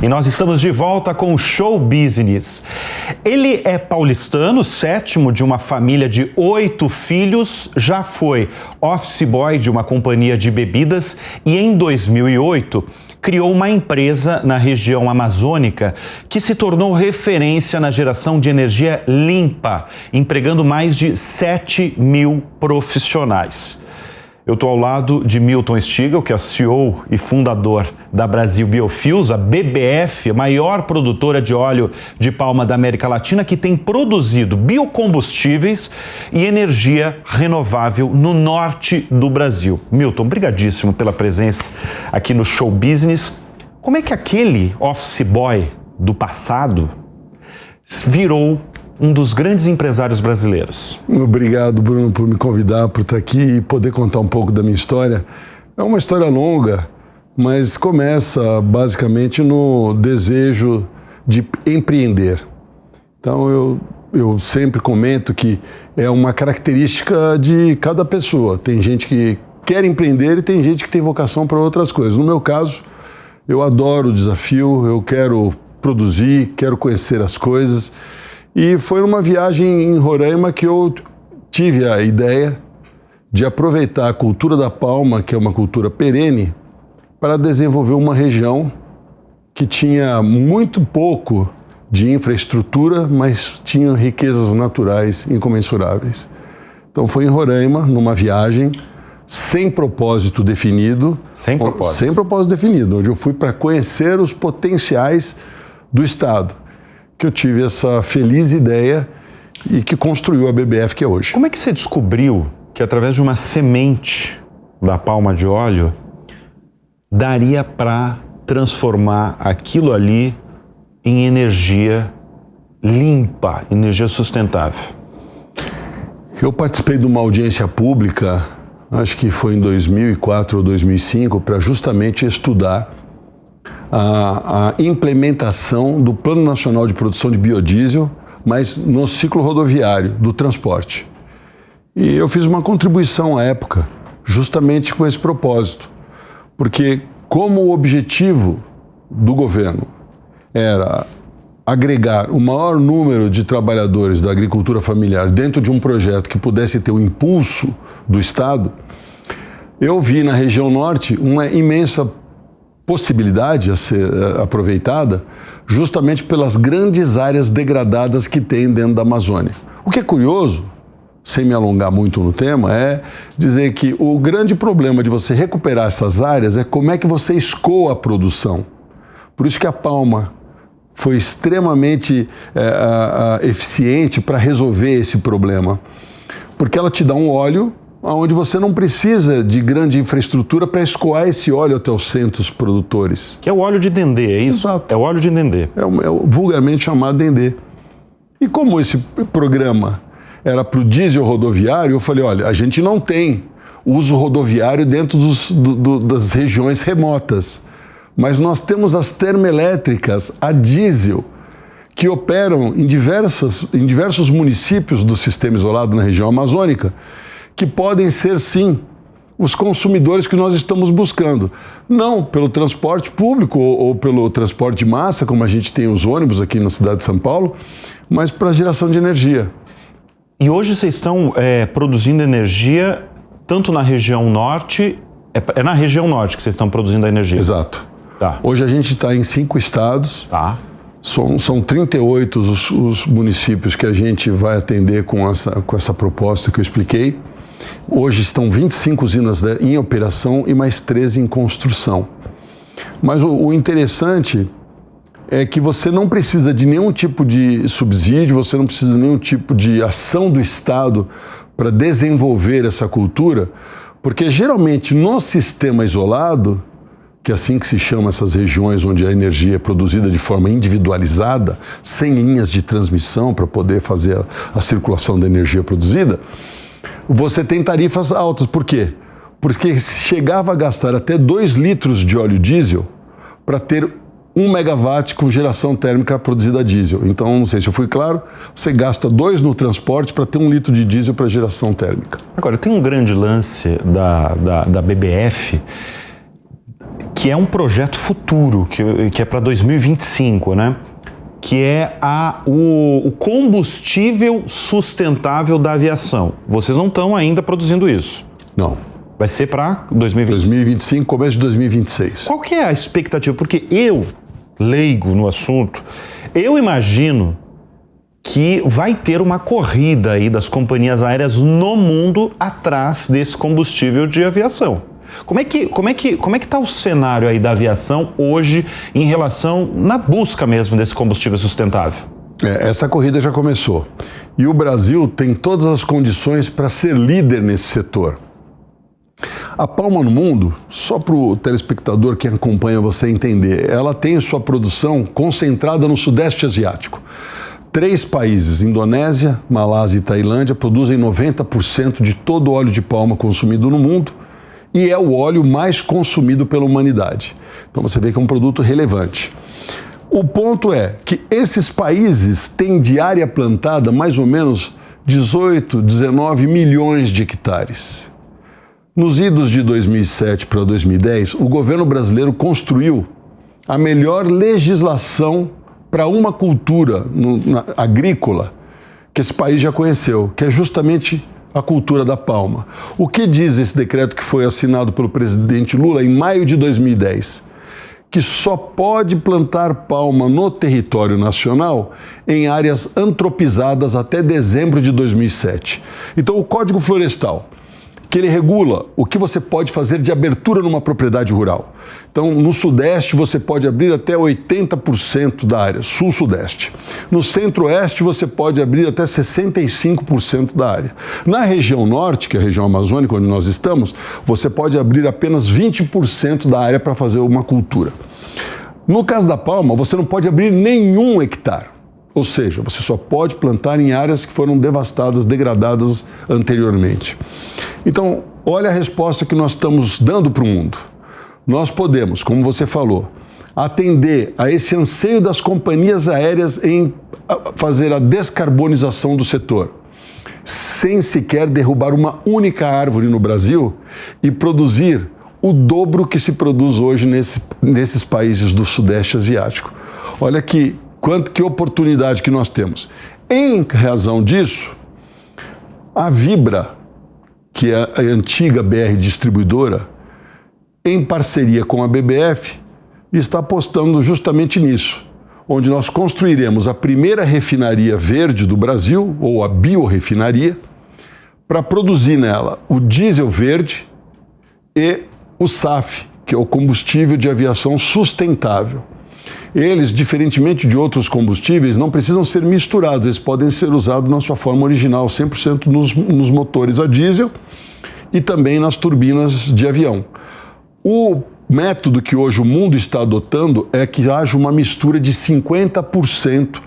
E nós estamos de volta com o Show Business. Ele é paulistano, sétimo de uma família de 8 filhos, já foi office boy de uma companhia de bebidas e em 2008 criou uma empresa na região amazônica que se tornou referência na geração de energia limpa, empregando mais de 7.000 profissionais. Eu estou ao lado de Milton Stigl, que é CEO e fundador da Brasil Biofuels, a BBF, a maior produtora de óleo de palma da América Latina, que tem produzido biocombustíveis e energia renovável no norte do Brasil. Milton, brigadíssimo pela presença aqui no Show Business. Como é que aquele office boy do passado virou um dos grandes empresários brasileiros? Obrigado, Bruno, por me convidar, por estar aqui e poder contar um pouco da minha história. É uma história longa, mas começa basicamente no desejo de empreender. Então, eu sempre comento que é uma característica de cada pessoa. Tem gente que quer empreender e tem gente que tem vocação para outras coisas. No meu caso, eu adoro o desafio, eu quero produzir, quero conhecer as coisas. E foi numa viagem em Roraima que eu tive a ideia de aproveitar a cultura da palma, que é uma cultura perene, para desenvolver uma região que tinha muito pouco de infraestrutura, mas tinha riquezas naturais incomensuráveis. Então foi em Roraima, numa viagem sem propósito definido. Sem propósito? Sem propósito definido, onde eu fui para conhecer os potenciais do Estado, que eu tive essa feliz ideia e que construiu a BBF que é hoje. Como é que você descobriu que através de uma semente da palma de óleo daria para transformar aquilo ali em energia limpa, energia sustentável? Eu participei de uma audiência pública, acho que foi em 2004 ou 2005, para justamente estudar a implementação do Plano Nacional de Produção de Biodiesel, mas no ciclo rodoviário do transporte. E eu fiz uma contribuição à época, justamente com esse propósito, porque como o objetivo do governo era agregar o maior número de trabalhadores da agricultura familiar dentro de um projeto que pudesse ter o impulso do Estado, eu vi na região norte uma imensa possibilidade a ser aproveitada justamente pelas grandes áreas degradadas que tem dentro da Amazônia. O que é curioso, sem me alongar muito no tema, é dizer que o grande problema de você recuperar essas áreas é como é que você escoa a produção. Por isso que a palma foi extremamente eficiente para resolver esse problema, porque ela te dá um óleo onde você não precisa de grande infraestrutura para escoar esse óleo até os centros produtores. Que é o óleo de dendê, é isso? Exato. É o óleo de dendê. É o vulgarmente chamado dendê. E como esse programa era para o diesel rodoviário, eu falei, olha, a gente não tem uso rodoviário dentro das regiões remotas, mas nós temos as termoelétricas a diesel, que operam em diversos municípios do sistema isolado na região amazônica, que podem ser, sim, os consumidores que nós estamos buscando. Não pelo transporte público ou pelo transporte de massa, como a gente tem os ônibus aqui na cidade de São Paulo, mas para a geração de energia. E hoje vocês estão produzindo energia tanto na região norte, é na região norte que vocês estão produzindo a energia? Exato. Tá. Hoje a gente está em 5 estados. Tá. São 38 os municípios que a gente vai atender com essa proposta que eu expliquei. Hoje estão 25 usinas em operação e mais 13 em construção. Mas o interessante é que você não precisa de nenhum tipo de subsídio, você não precisa de nenhum tipo de ação do Estado para desenvolver essa cultura, porque geralmente no sistema isolado, que é assim que se chama essas regiões onde a energia é produzida de forma individualizada, sem linhas de transmissão para poder fazer a circulação da energia produzida, você tem tarifas altas. Por quê? Porque chegava a gastar até 2 litros de óleo diesel para ter 1 megawatt com geração térmica produzida a diesel. Então, não sei se eu fui claro, você gasta 2 no transporte para ter 1 litro de diesel para geração térmica. Agora, tem um grande lance da BBF que é um projeto futuro, que é para 2025, né? Que é o combustível sustentável da aviação. Vocês não estão ainda produzindo isso? Não. Vai ser para 2025, começo de 2026. Qual que é a expectativa? Porque eu, leigo no assunto, eu imagino que vai ter uma corrida aí das companhias aéreas no mundo atrás desse combustível de aviação. Como é que está o cenário aí da aviação hoje em relação na busca mesmo desse combustível sustentável? Essa corrida já começou. E o Brasil tem todas as condições para ser líder nesse setor. A Palma no mundo, só para o telespectador que acompanha você entender, ela tem sua produção concentrada no Sudeste Asiático. 3 países, Indonésia, Malásia e Tailândia, produzem 90% de todo o óleo de palma consumido no mundo e é o óleo mais consumido pela humanidade. Então você vê que é um produto relevante. O ponto é que esses países têm de área plantada mais ou menos 18, 19 milhões de hectares. Nos idos de 2007 para 2010, o governo brasileiro construiu a melhor legislação para uma cultura agrícola que esse país já conheceu, que é justamente a cultura da palma. O que diz esse decreto que foi assinado pelo presidente Lula em maio de 2010? Que só pode plantar palma no território nacional em áreas antropizadas até dezembro de 2007. Então, o Código Florestal, que ele regula o que você pode fazer de abertura numa propriedade rural. Então, no Sudeste, você pode abrir até 80% da área, Sul-Sudeste. No Centro-Oeste, você pode abrir até 65% da área. Na região Norte, que é a região amazônica onde nós estamos, você pode abrir apenas 20% da área para fazer uma cultura. No caso da palma, você não pode abrir nenhum hectare. Ou seja, você só pode plantar em áreas que foram devastadas, degradadas anteriormente. Então, olha a resposta que nós estamos dando para o mundo. Nós podemos, como você falou, atender a esse anseio das companhias aéreas em fazer a descarbonização do setor, sem sequer derrubar uma única árvore no Brasil e produzir o dobro que se produz hoje nesses países do Sudeste Asiático. Olha que oportunidade que nós temos. Em razão disso, a Vibra, que é a antiga BR Distribuidora, em parceria com a BBF, está apostando justamente nisso, onde nós construiremos a primeira refinaria verde do Brasil, ou a biorefinaria, para produzir nela o diesel verde e o SAF, que é o combustível de aviação sustentável. Eles, diferentemente de outros combustíveis, não precisam ser misturados, eles podem ser usados na sua forma original, 100% nos motores a diesel e também nas turbinas de avião. O método que hoje o mundo está adotando é que haja uma mistura de 50%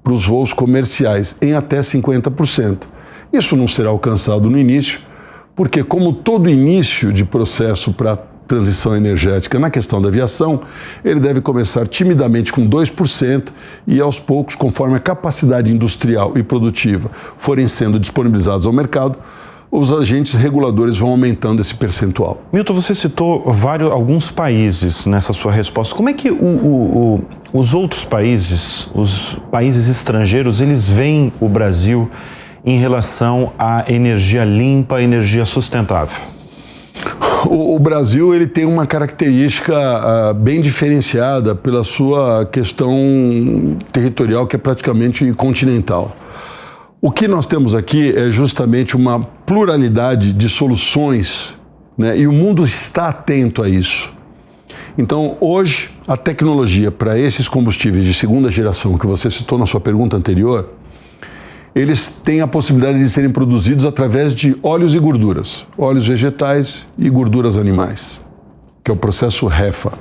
para os voos comerciais, em até 50%. Isso não será alcançado no início, porque como todo início de processo para transição energética na questão da aviação, ele deve começar timidamente com 2% e aos poucos, conforme a capacidade industrial e produtiva forem sendo disponibilizados ao mercado, os agentes reguladores vão aumentando esse percentual. Milton, você citou alguns países nessa sua resposta. Como é que os outros países, os países estrangeiros, eles veem o Brasil em relação à energia limpa, energia sustentável? O Brasil ele tem uma característica bem diferenciada pela sua questão territorial, que é praticamente continental. O que nós temos aqui é justamente uma pluralidade de soluções, né? E o mundo está atento a isso. Então, hoje, a tecnologia para esses combustíveis de segunda geração, que você citou na sua pergunta anterior, eles têm a possibilidade de serem produzidos através de óleos e gorduras, óleos vegetais e gorduras animais, que é o processo HEFA.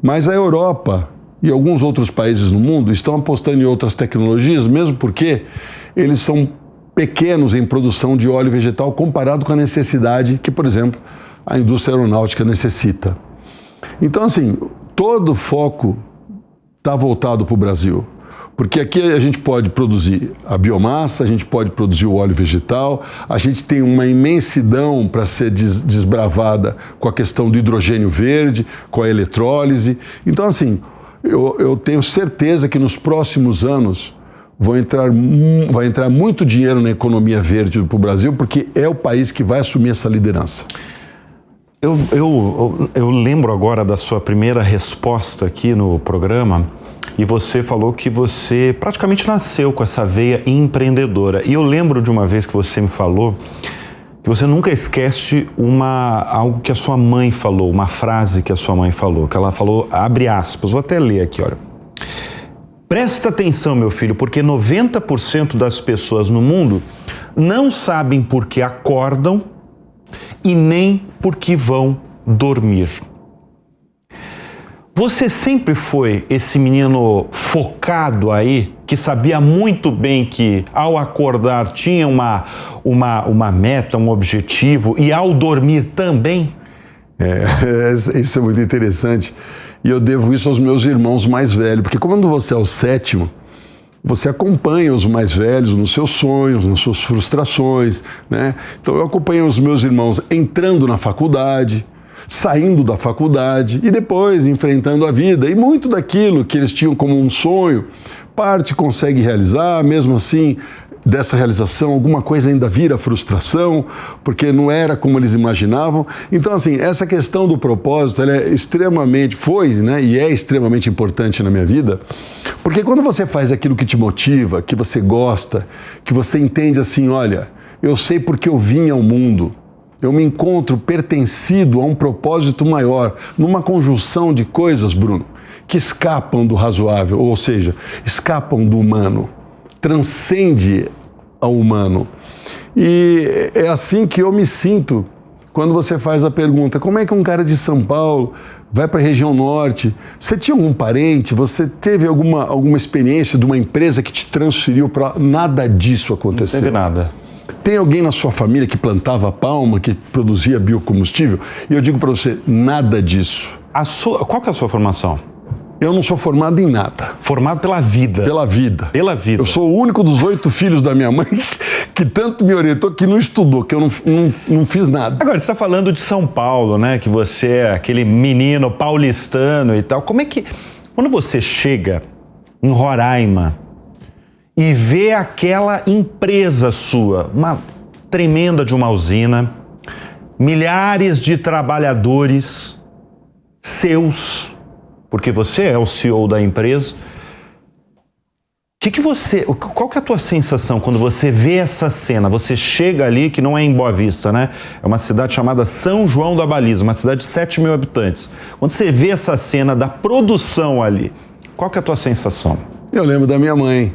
Mas a Europa e alguns outros países no mundo estão apostando em outras tecnologias, mesmo porque eles são pequenos em produção de óleo vegetal comparado com a necessidade que, por exemplo, a indústria aeronáutica necessita. Então, assim, todo o foco está voltado para o Brasil, Porque aqui a gente pode produzir a biomassa, a gente pode produzir o óleo vegetal, a gente tem uma imensidão para ser desbravada com a questão do hidrogênio verde, com a eletrólise. Então, assim, eu tenho certeza que nos próximos anos vai entrar muito dinheiro na economia verde para o Brasil, porque é o país que vai assumir essa liderança. Eu lembro agora da sua primeira resposta aqui no programa, e você falou que você praticamente nasceu com essa veia empreendedora. E eu lembro de uma vez que você me falou que você nunca esquece algo que a sua mãe falou, uma frase que a sua mãe falou, que ela falou, abre aspas, vou até ler aqui, olha. Presta atenção, meu filho, porque 90% das pessoas no mundo não sabem por que acordam e nem por que vão dormir. Você sempre foi esse menino focado aí, que sabia muito bem que ao acordar tinha uma meta, um objetivo, e ao dormir também? Isso é muito interessante. E eu devo isso aos meus irmãos mais velhos, porque quando você é o sétimo, você acompanha os mais velhos nos seus sonhos, nas suas frustrações, né? Então eu acompanhei os meus irmãos entrando na faculdade, saindo da faculdade e depois enfrentando a vida. E muito daquilo que eles tinham como um sonho, parte consegue realizar, mesmo assim, dessa realização, alguma coisa ainda vira frustração, porque não era como eles imaginavam. Então, assim, essa questão do propósito, ela é extremamente, e é extremamente importante na minha vida, porque quando você faz aquilo que te motiva, que você gosta, que você entende assim, olha, eu sei porque eu vim ao mundo, eu me encontro pertencido a um propósito maior, numa conjunção de coisas, Bruno, que escapam do razoável, ou seja, escapam do humano, transcende ao humano. E é assim que eu me sinto quando você faz a pergunta, como é que um cara de São Paulo vai para a região norte? Você tinha algum parente? Você teve alguma experiência de uma empresa que te transferiu para... Nada disso aconteceu. Não teve nada. Tem alguém na sua família que plantava palma, que produzia biocombustível? E eu digo para você, nada disso. Qual que é a sua formação? Eu não sou formado em nada. Formado pela vida. Pela vida. Pela vida. Eu sou o único dos 8 filhos da minha mãe que tanto me orientou, que não estudou, que eu não fiz nada. Agora, você está falando de São Paulo, né? Que você é aquele menino paulistano e tal. Como é que... Quando você chega em Roraima e vê aquela empresa sua, uma tremenda de uma usina, milhares de trabalhadores seus... porque você é o CEO da empresa. Qual que é a tua sensação quando você vê essa cena? Você chega ali, que não é em Boa Vista, né? É uma cidade chamada São João da Baliza, uma cidade de 7 mil habitantes. Quando você vê essa cena da produção ali, qual que é a tua sensação? Eu lembro da minha mãe,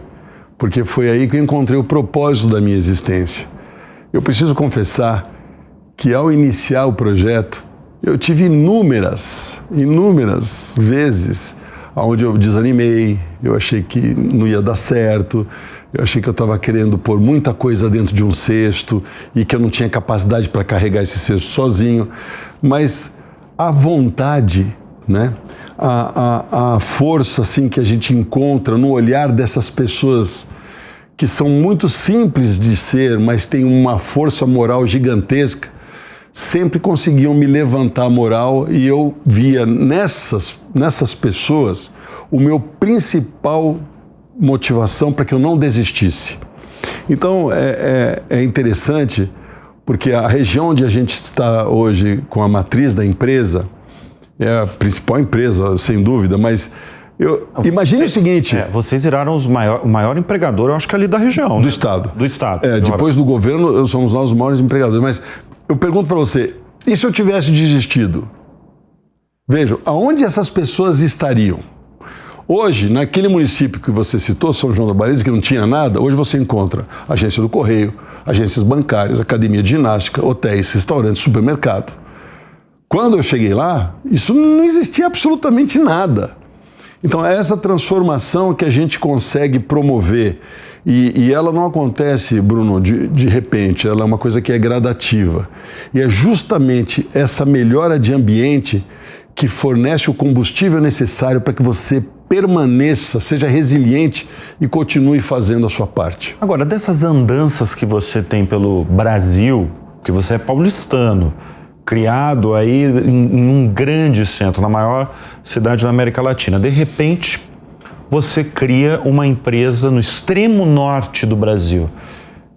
porque foi aí que eu encontrei o propósito da minha existência. Eu preciso confessar que ao iniciar o projeto, eu tive inúmeras vezes onde eu desanimei, eu achei que não ia dar certo, eu achei que eu estava querendo pôr muita coisa dentro de um cesto e que eu não tinha capacidade para carregar esse cesto sozinho, mas a vontade, né? A força assim, que a gente encontra no olhar dessas pessoas que são muito simples de ser, mas têm uma força moral gigantesca, sempre conseguiam me levantar a moral e eu via nessas pessoas o meu principal motivação para que eu não desistisse. Então é interessante porque a região onde a gente está hoje com a matriz da empresa é a principal empresa, sem dúvida, mas imagine o seguinte... vocês viraram o maior empregador, eu acho que ali da região. Do né? Estado. Do Estado. Depois do governo, somos nós os maiores empregadores, mas... Eu pergunto para você, e se eu tivesse desistido? Vejam, aonde essas pessoas estariam? Hoje, naquele município que você citou, São João da Baliza, que não tinha nada, hoje você encontra agência do Correio, agências bancárias, academia de ginástica, hotéis, restaurantes, supermercado. Quando eu cheguei lá, isso não existia absolutamente nada. Então, é essa transformação que a gente consegue promover. E ela não acontece, Bruno, de repente, ela é uma coisa que é gradativa. E é justamente essa melhora de ambiente que fornece o combustível necessário para que você permaneça, seja resiliente e continue fazendo a sua parte. Agora, dessas andanças que você tem pelo Brasil, que você é paulistano, criado aí em um grande centro, na maior cidade da América Latina, de repente você cria uma empresa no extremo norte do Brasil.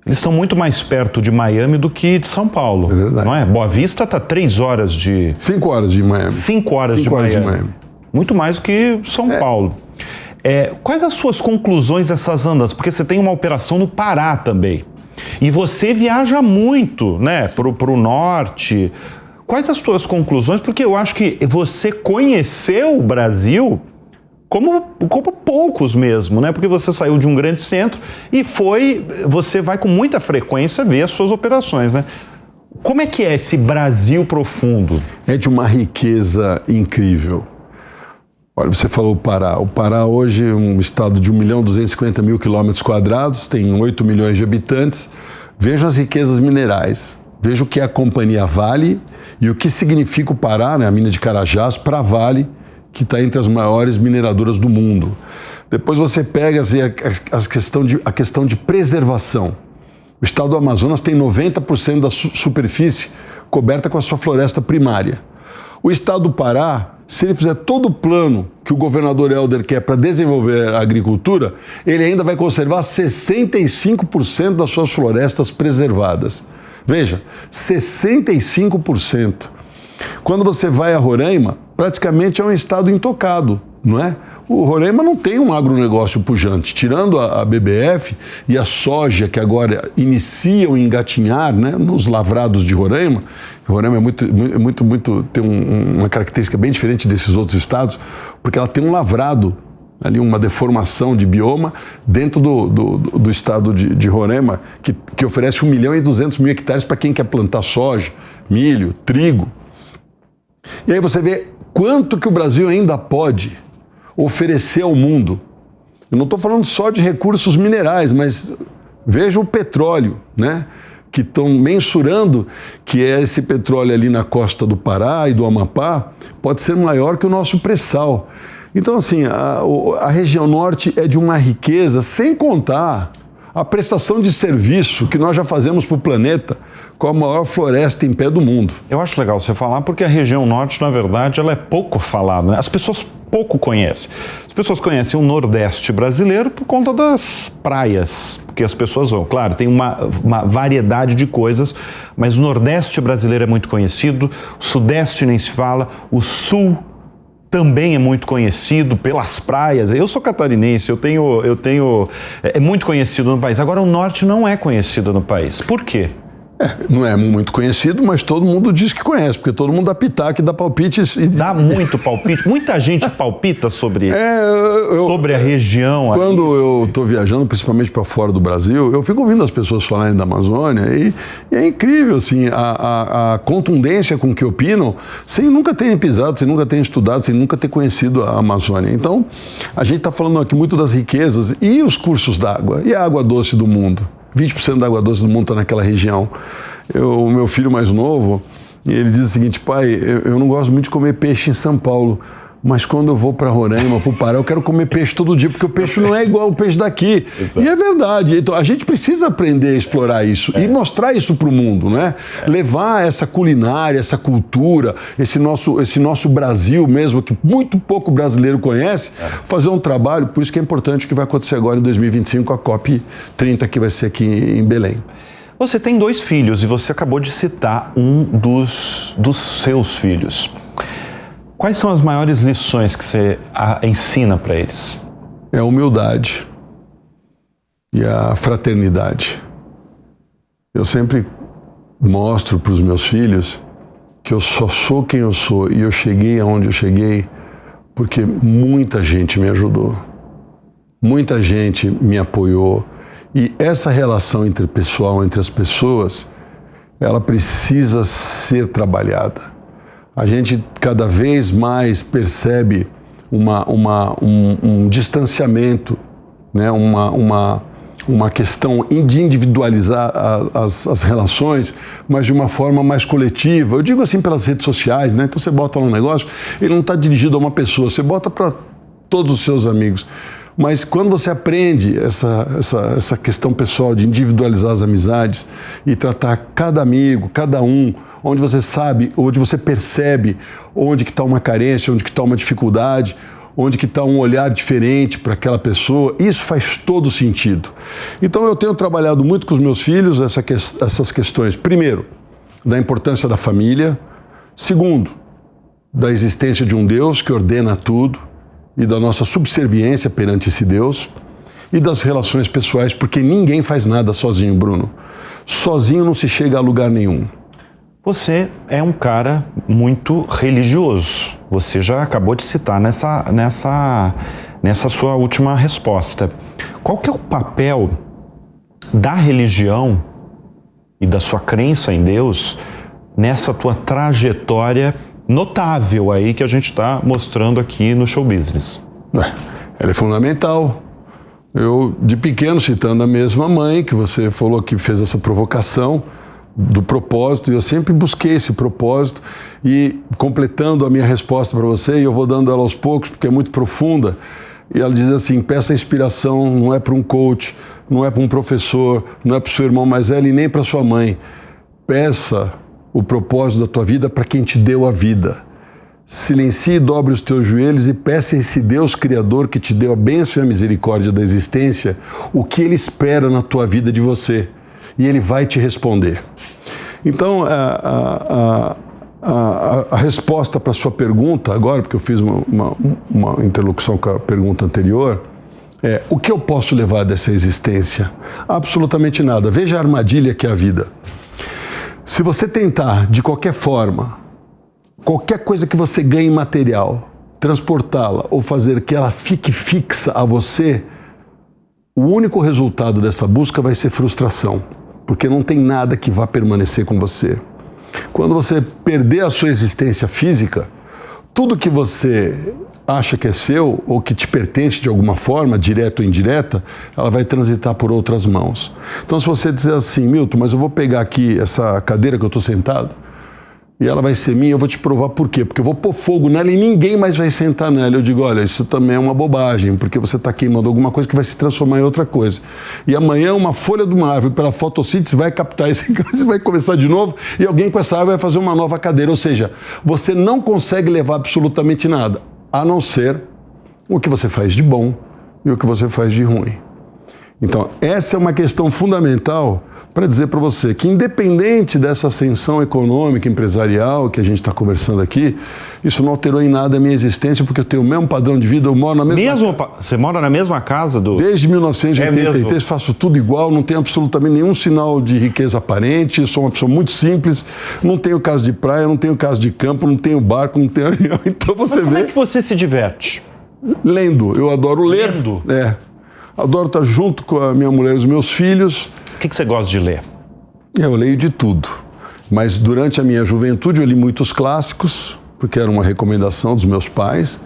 Eles estão muito mais perto de Miami do que de São Paulo, é verdade. Não é? Boa Vista está 3 horas de... 5 horas de Miami. 5 horas de Miami. Muito mais do que São Paulo. Quais as suas conclusões dessas andanças? Porque você tem uma operação no Pará também. E você viaja muito, né, pro norte. Quais as suas conclusões? Porque eu acho que você conheceu o Brasil como poucos mesmo, né? Porque você saiu de um grande centro e você vai com muita frequência ver as suas operações, né? Como é que é esse Brasil profundo? É de uma riqueza incrível. Olha, você falou o Pará. O Pará hoje é um estado de 1.250.000 km², tem 8 milhões de habitantes. Veja as riquezas minerais, veja o que é a Companhia Vale e o que significa o Pará, né, a mina de Carajás, para a Vale, que está entre as maiores mineradoras do mundo. Depois você pega assim, a questão de preservação. O estado do Amazonas tem 90% da superfície coberta com a sua floresta primária. O estado do Pará, se ele fizer todo o plano que o governador Helder quer para desenvolver a agricultura, ele ainda vai conservar 65% das suas florestas preservadas. Veja, 65%. Quando você vai a Roraima, praticamente é um estado intocado, não é? O Roraima não tem um agronegócio pujante, tirando a BBF e a soja que agora iniciam a engatinhar, né, nos lavrados de Roraima. Roraima tem uma característica bem diferente desses outros estados, porque ela tem um lavrado, ali uma deformação de bioma dentro do estado de Roraima, que oferece 1.200.000 hectares para quem quer plantar soja, milho, trigo. E aí você vê quanto que o Brasil ainda pode oferecer ao mundo. Eu não estou falando só de recursos minerais, mas veja o petróleo, né? Que estão mensurando que esse petróleo ali na costa do Pará e do Amapá pode ser maior que o nosso pré-sal. Então, assim, a região norte é de uma riqueza, sem contar a prestação de serviço que nós já fazemos para o planeta com a maior floresta em pé do mundo. Eu acho legal você falar porque a região norte, na verdade, ela é pouco falada, né? As pessoas pouco conhecem. As pessoas conhecem o Nordeste brasileiro por conta das praias, porque as pessoas vão. Claro, tem uma variedade de coisas, mas o Nordeste brasileiro é muito conhecido, o Sudeste nem se fala, o Sul também é muito conhecido pelas praias. Eu sou catarinense, é muito conhecido no país. Agora, o Norte não é conhecido no país. Por quê? Não é muito conhecido, mas todo mundo diz que conhece, porque todo mundo dá pitaco e dá palpites. Dá muito palpite? Muita gente palpita sobre a região. Quando eu estou viajando, principalmente para fora do Brasil, eu fico ouvindo as pessoas falarem da Amazônia e é incrível assim, a contundência com que opinam, sem nunca terem pisado, sem nunca terem estudado, sem nunca ter conhecido a Amazônia. Então, a gente está falando aqui muito das riquezas e os cursos d'água e a água doce do mundo. 20% da água doce do mundo está naquela região. O meu filho mais novo, ele diz o seguinte: pai, eu não gosto muito de comer peixe em São Paulo, mas quando eu vou para Roraima, para o Pará, eu quero comer peixe todo dia, porque o peixe não é igual ao peixe daqui. Exato. E é verdade. Então, a gente precisa aprender a explorar isso e mostrar isso para o mundo, né? Levar essa culinária, essa cultura, esse nosso Brasil mesmo, que muito pouco brasileiro conhece, fazer um trabalho. Por isso que é importante o que vai acontecer agora em 2025, a COP30, que vai ser aqui em Belém. Você tem 2 filhos e você acabou de citar um dos seus filhos. Quais são as maiores lições que você ensina para eles? É a humildade e a fraternidade. Eu sempre mostro para os meus filhos que eu só sou quem eu sou e eu cheguei aonde eu cheguei porque muita gente me ajudou, muita gente me apoiou. E essa relação interpessoal entre as pessoas, ela precisa ser trabalhada. A gente cada vez mais percebe um distanciamento, né? uma questão de individualizar as relações, mas de uma forma mais coletiva. Eu digo assim pelas redes sociais, né? Então você bota lá um negócio, ele não está dirigido a uma pessoa, você bota para todos os seus amigos. Mas quando você aprende essa questão pessoal de individualizar as amizades e tratar cada amigo, cada um, onde você sabe, onde você percebe onde que está uma carência, onde que está uma dificuldade, onde que está um olhar diferente para aquela pessoa, isso faz todo sentido. Então eu tenho trabalhado muito com os meus filhos essas questões. Primeiro, da importância da família. Segundo, da existência de um Deus que ordena tudo e da nossa subserviência perante esse Deus e das relações pessoais, porque ninguém faz nada sozinho, Bruno. Sozinho não se chega a lugar nenhum. Você é um cara muito religioso. Você já acabou de citar nessa sua última resposta. Qual que é o papel da religião e da sua crença em Deus nessa tua trajetória notável aí que a gente está mostrando aqui no Show Business? Ela é fundamental. Eu, de pequeno, citando a mesma mãe, que você falou que fez essa provocação do propósito, e eu sempre busquei esse propósito, e completando a minha resposta para você, e eu vou dando ela aos poucos, porque é muito profunda, e ela diz assim: peça inspiração, não é para um coach, não é para um professor, não é para o seu irmão mais velho e nem para sua mãe. Peça o propósito da tua vida para quem te deu a vida. Silencie e dobre os teus joelhos e peça a esse Deus Criador que te deu a bênção e a misericórdia da existência, o que Ele espera na tua vida de você. E Ele vai te responder. Então, a resposta para a sua pergunta agora, porque eu fiz uma interlocução com a pergunta anterior, é: o que eu posso levar dessa existência? Absolutamente nada. Veja a armadilha que é a vida. Se você tentar, de qualquer forma, qualquer coisa que você ganhe material, transportá-la ou fazer que ela fique fixa a você, o único resultado dessa busca vai ser frustração, porque não tem nada que vá permanecer com você. Quando você perder a sua existência física, tudo que você acha que é seu ou que te pertence de alguma forma, direta ou indireta, ela vai transitar por outras mãos. Então, se você dizer assim: Milton, mas eu vou pegar aqui essa cadeira que eu estou sentado e ela vai ser minha, eu vou te provar por quê. Porque eu vou pôr fogo nela e ninguém mais vai sentar nela. Eu digo: olha, isso também é uma bobagem, porque você está queimando alguma coisa que vai se transformar em outra coisa. E amanhã uma folha de uma árvore, pela fotossíntese, vai captar esse gás e vai começar de novo, e alguém com essa árvore vai fazer uma nova cadeira. Ou seja, você não consegue levar absolutamente nada, a não ser o que você faz de bom e o que você faz de ruim. Então, essa é uma questão fundamental para dizer para você que, independente dessa ascensão econômica, empresarial que a gente está conversando aqui, isso não alterou em nada a minha existência, porque eu tenho o mesmo padrão de vida, eu moro na mesma casa. Você mora na mesma casa do... Desde 1983, faço tudo igual, não tenho absolutamente nenhum sinal de riqueza aparente, sou uma pessoa muito simples, não tenho casa de praia, não tenho casa de campo, não tenho barco, não tenho avião. Então você Como é que você se diverte? Lendo. Eu adoro ler. Lendo? Adoro estar junto com a minha mulher e os meus filhos. O que você gosta de ler? Eu leio de tudo, mas durante a minha juventude eu li muitos clássicos, porque era uma recomendação dos meus pais,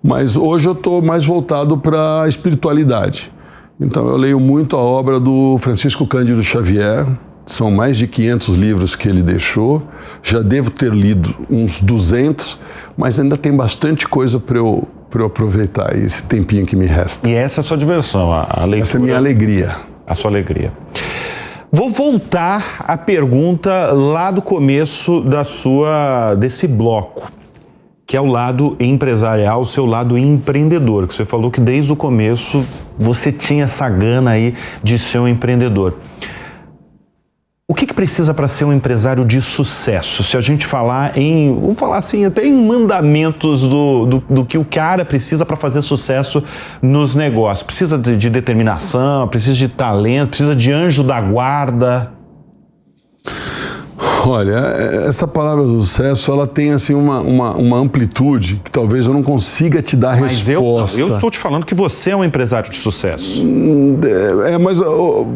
mas hoje eu estou mais voltado para a espiritualidade. Então eu leio muito a obra do Francisco Cândido Xavier, são mais de 500 livros que ele deixou, já devo ter lido uns 200, mas ainda tem bastante coisa para eu aproveitar esse tempinho que me resta. E essa é a sua diversão, a leitura? Essa é a minha alegria. A sua alegria. Vou voltar à pergunta lá do começo desse bloco, que é o lado empresarial, o seu lado empreendedor, que você falou que desde o começo você tinha essa gana aí de ser um empreendedor. O que precisa para ser um empresário de sucesso? Se a gente falar vamos falar assim, até em mandamentos do que o cara precisa para fazer sucesso nos negócios. Precisa de determinação, precisa de talento, precisa de anjo da guarda. Olha, essa palavra sucesso, ela tem assim uma amplitude que talvez eu não consiga te dar resposta. Eu estou te falando que você é um empresário de sucesso. Mas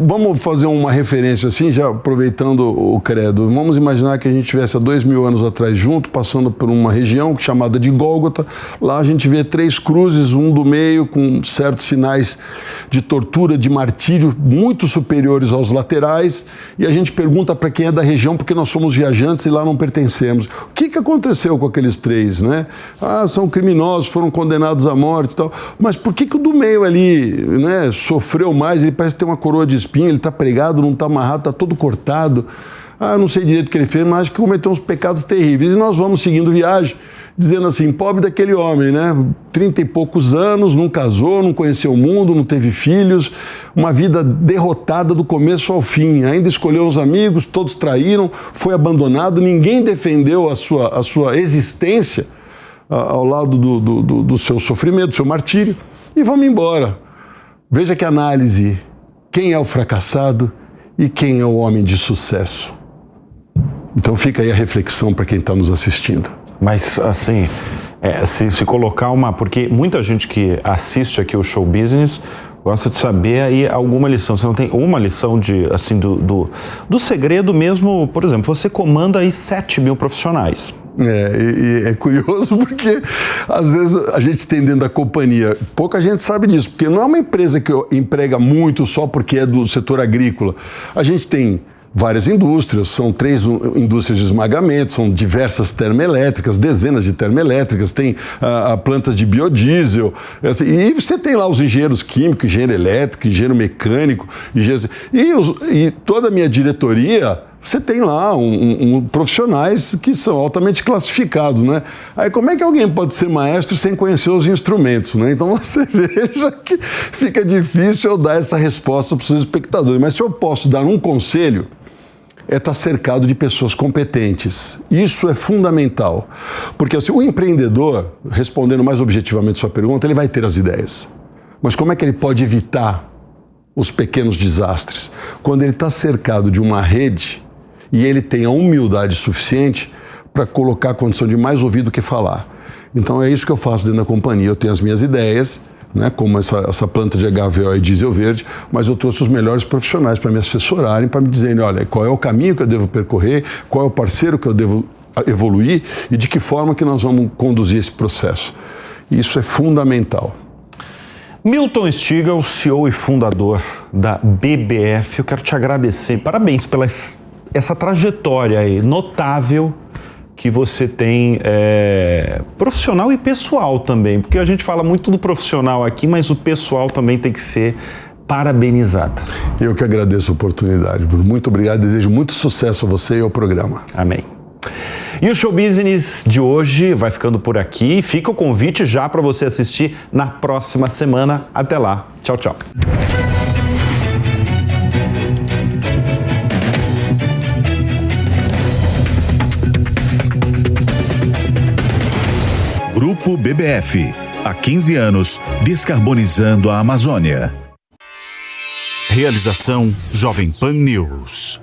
vamos fazer uma referência assim, já aproveitando o credo. Vamos imaginar que a gente estivesse há 2000 anos atrás junto, passando por uma região chamada de Gólgota. Lá a gente vê 3 cruzes, um do meio com certos sinais de tortura, de martírio, muito superiores aos laterais. E a gente pergunta para quem é da região, porque nós somos somos viajantes e lá não pertencemos. O que aconteceu com aqueles 3, né? São criminosos, foram condenados à morte e tal. Mas por que o do meio ali, né, sofreu mais? Ele parece ter uma coroa de espinho, ele está pregado, não está amarrado, está todo cortado. Não sei direito o que ele fez, mas acho que cometeu uns pecados terríveis. E nós vamos seguindo viagem, dizendo assim, pobre daquele homem, né? 30 e poucos anos, não casou, não conheceu o mundo, não teve filhos, uma vida derrotada do começo ao fim. Ainda escolheu os amigos, todos traíram, foi abandonado, ninguém defendeu a sua existência ao lado do seu sofrimento, do seu martírio, e vamos embora. Veja que análise, quem é o fracassado e quem é o homem de sucesso. Então fica aí a reflexão para quem está nos assistindo. Mas, assim, se colocar porque muita gente que assiste aqui o Show Business gosta de saber aí alguma lição. Você não tem uma lição do segredo mesmo? Por exemplo, você comanda aí 7.000 profissionais. É curioso porque, às vezes, a gente tem dentro da companhia, pouca gente sabe disso, porque não é uma empresa que emprega muito só porque é do setor agrícola. A gente tem várias indústrias, são 3 indústrias de esmagamento, são diversas termoelétricas, dezenas de termoelétricas, tem plantas de biodiesel, assim, e você tem lá os engenheiros químicos, engenheiro elétrico, engenheiro mecânico, e toda a minha diretoria, você tem lá profissionais que são altamente classificados, né? Aí como é que alguém pode ser maestro sem conhecer os instrumentos, né? Então você veja que fica difícil eu dar essa resposta para os seus espectadores, mas se eu posso dar um conselho, é estar cercado de pessoas competentes. Isso é fundamental. Porque assim, o empreendedor, respondendo mais objetivamente a sua pergunta, ele vai ter as ideias. Mas como é que ele pode evitar os pequenos desastres? Quando ele está cercado de uma rede e ele tem a humildade suficiente para colocar a condição de mais ouvir do que falar. Então é isso que eu faço dentro da companhia. Eu tenho as minhas ideias, né, como essa planta de HVO e diesel verde, mas eu trouxe os melhores profissionais para me assessorarem, para me dizerem, olha, qual é o caminho que eu devo percorrer, qual é o parceiro que eu devo evoluir e de que forma que nós vamos conduzir esse processo. Isso é fundamental. Milton Stigl, CEO e fundador da BBF, eu quero te agradecer. Parabéns pela essa trajetória aí notável que você tem, profissional e pessoal também, porque a gente fala muito do profissional aqui, mas o pessoal também tem que ser parabenizado. Eu que agradeço a oportunidade, Bruno. Muito obrigado, desejo muito sucesso a você e ao programa. Amém. E o Show Business de hoje vai ficando por aqui. Fica o convite já para você assistir na próxima semana. Até lá. Tchau, tchau. Grupo BBF. Há 15 anos, descarbonizando a Amazônia. Realização Jovem Pan News.